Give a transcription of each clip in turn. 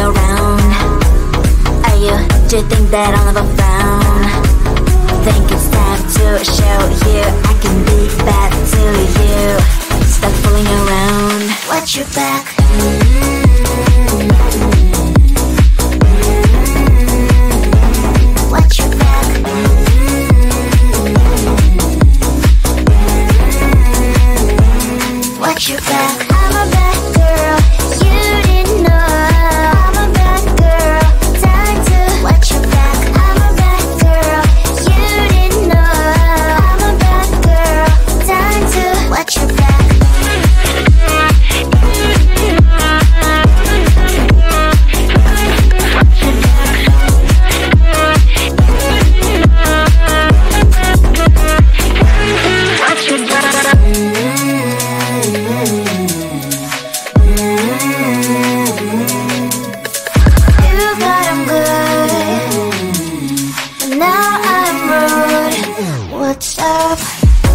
around. Are you, do you think that I'll never frown? Think it's time to show you I can be bad to you. Stop fooling around. Watch your back. Watch your back. Watch your back. I'm a bad girl, you didn't know. I'm a bad girl, time to watch your back. I'm a bad girl, you didn't know. I'm a bad girl, time to watch your back.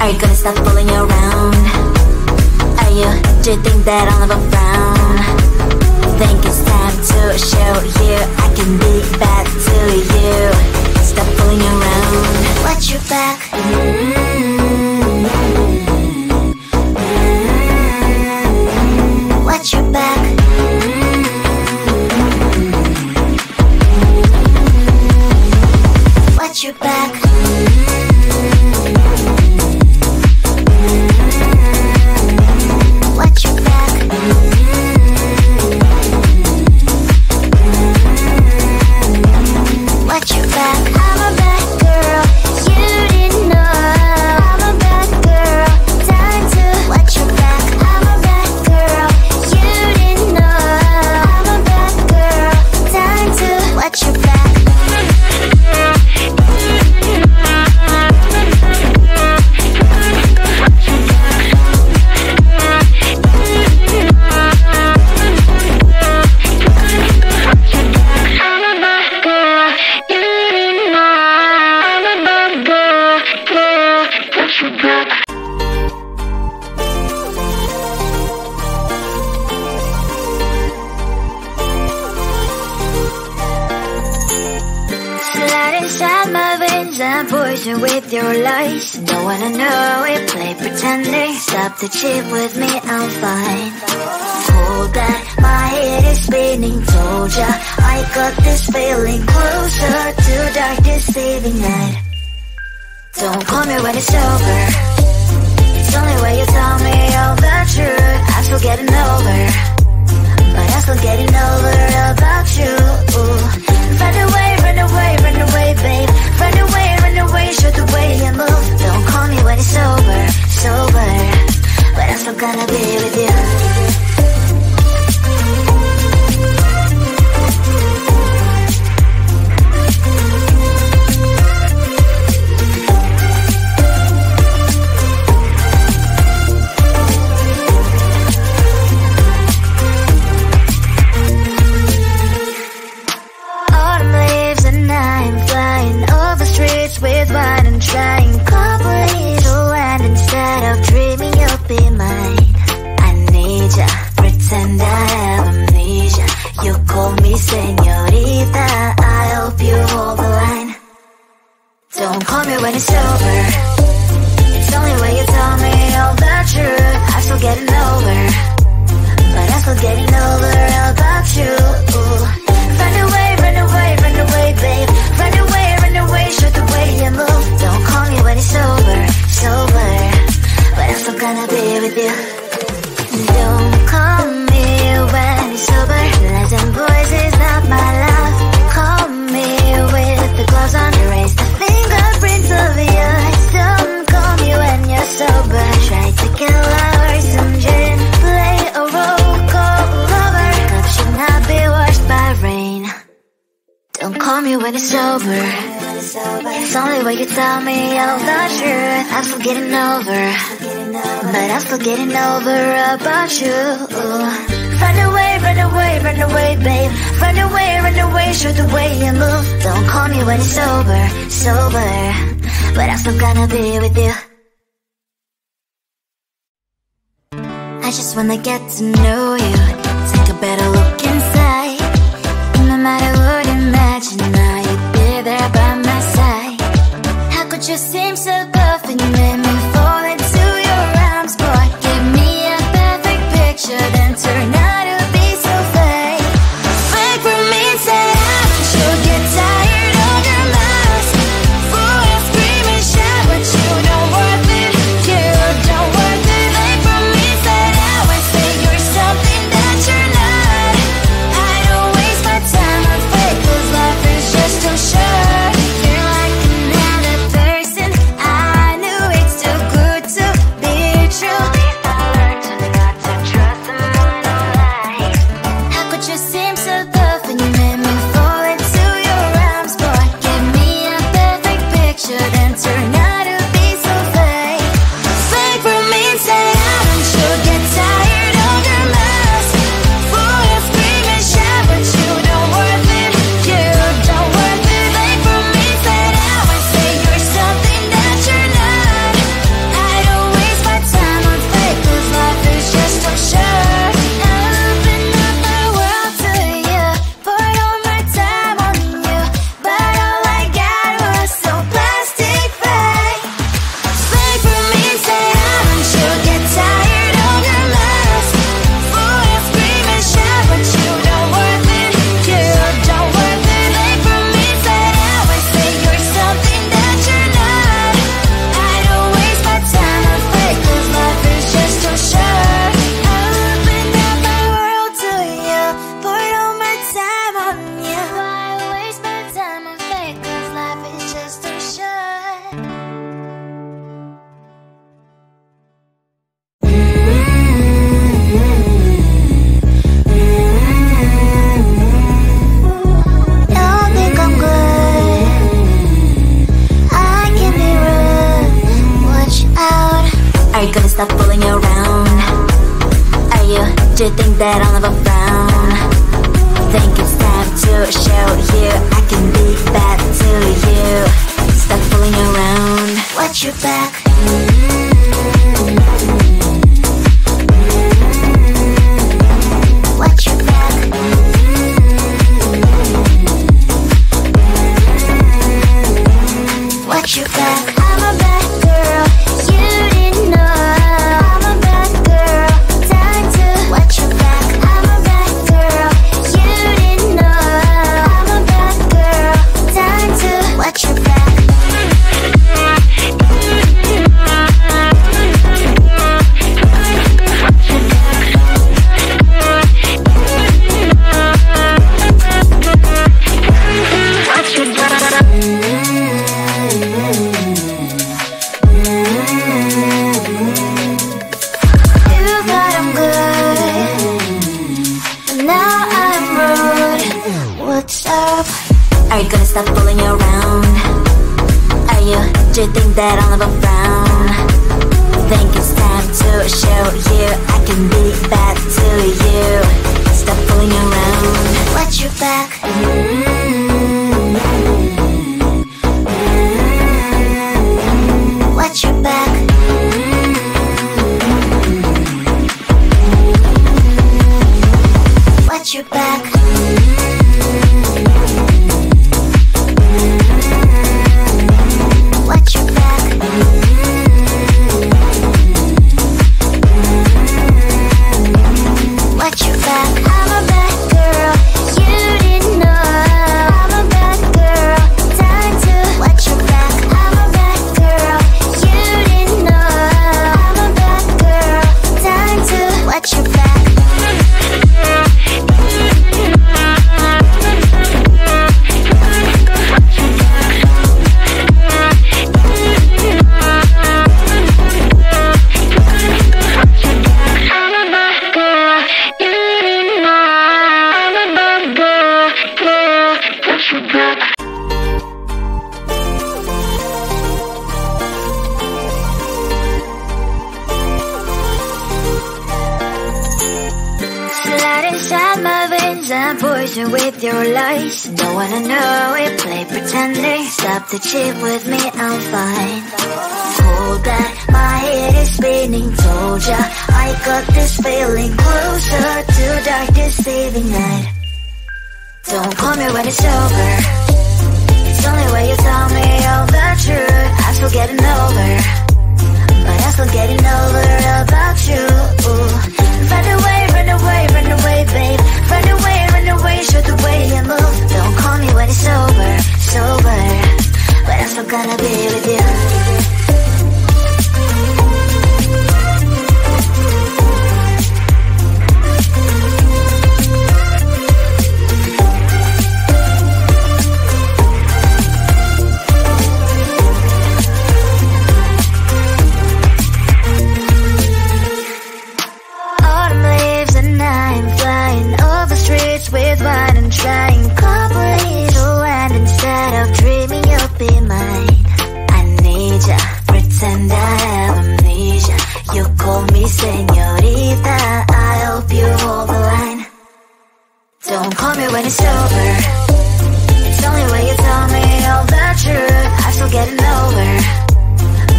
Are you gonna stop fooling around? Are you, do you think that I'll never frown? Think it's time to show you I can be bad to you. Stop fooling around. Watch your back. Watch your back. Watch your back. Watch your back. Watch your back. I'm a bad girl, you didn't know. I'm a bad girl, time to watch your back. I'm a bad girl, you didn't know. I'm a bad girl, time to watch your back. Poison with your lies. Don't wanna know it, play pretending. Stop the cheat with me, I'm fine. Hold that, my head is spinning. Told ya, I got this feeling. Closer to dark deceiving night. Don't call me when it's over. It's only when you tell me all the truth. I'm still getting over, but I'm still getting over about you. Run away, run away, run away, babe. Run away, show the way you move. Don't call me when it's over, sober, but I'm still gonna be with you. With wine and trying coffee to land instead of dreaming you'll be mine. I need ya, pretend I have amnesia. You call me señorita, I hope you hold the line. Don't call me when it's over. It's only when you tell me all the truth. I'm still getting over, but I'm still getting over about you. Run away, run away, run away, babe. Run away, show the way you move. Don't call me when it's over, sober, but I'm still gonna be with you. Don't call me when it's over. Lies and boys is not my love. Call me with the gloves on. Erase the fingerprints of yours. Don't call me when you're sober. Try to kill our some gin. Play a role, call lover. Cup should not be washed by rain. Don't call me when it's over. It's only when you tell me all the truth. I'm still getting over, but I'm still getting over about you. Run away, run away, run away, babe. Run away, show the way you move. Don't call me when it's over, sober, but I'm still gonna be with you. I just wanna get to know you. Take a better look inside. think that I'll never frown? Think it's time to show you I can be bad to you. Stop fooling around. Watch your back. Watch your back. Watch your back. I'm a bad girl, you didn't know. I'm a bad girl, time to watch your back. I'm a bad girl, you didn't know. I'm a bad girl, time to watch your back. Are you gonna stop fooling around? Do you think that I'll never frown? Think it's time to show you I can be bad to you. Stop fooling around. Watch your back. Watch your back. Watch your back. Watch your back. Watch your back. I'm a bad girl, you didn't know. I'm a bad girl, time to watch your back. I'm a bad girl, you didn't know. I'm a bad girl, time to watch your back. And poison with your lies. Don't wanna know it, play pretending. Stop the cheat with me, I'm fine. Hold that, my head is spinning. Told ya, I got this feeling. Closer to dark deceiving night. Don't call me when it's over. It's only when you tell me all the truth. I'm still getting over, but I'm still getting over about you. Run away, run away, run away, babe. Run away, show the way you move. Don't call me when it's over, sober, but I'm still gonna be with you. With wine and trying complete land instead of dreaming you'll be mine. I need ya, pretend I have amnesia. You call me señorita, I hope you hold the line. Don't call me when it's over. It's only when you tell me all the truth. I'm still getting over,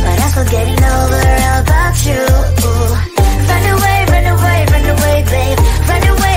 but I'm still getting over about you. Run away, run away, run away, babe. Run away,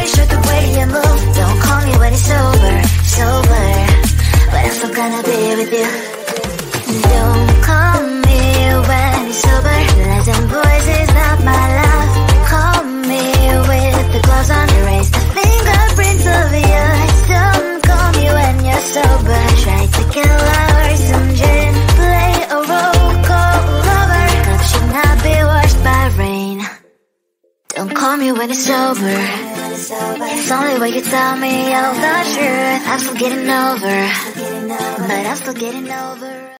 show the way you move. Don't call me when it's over, sober, but I'm still gonna be with you. Don't call me when it's over. Lies and boys is not my love. Call me with the gloves on. Erase the fingerprints of yours. Don't call me when you're sober. Try to kill hours, some gin. Play a role called lover. Love should not be washed by rain. Don't call me when it's over. It's only when you tell me all the truth. I'm still getting over, but I'm still getting over.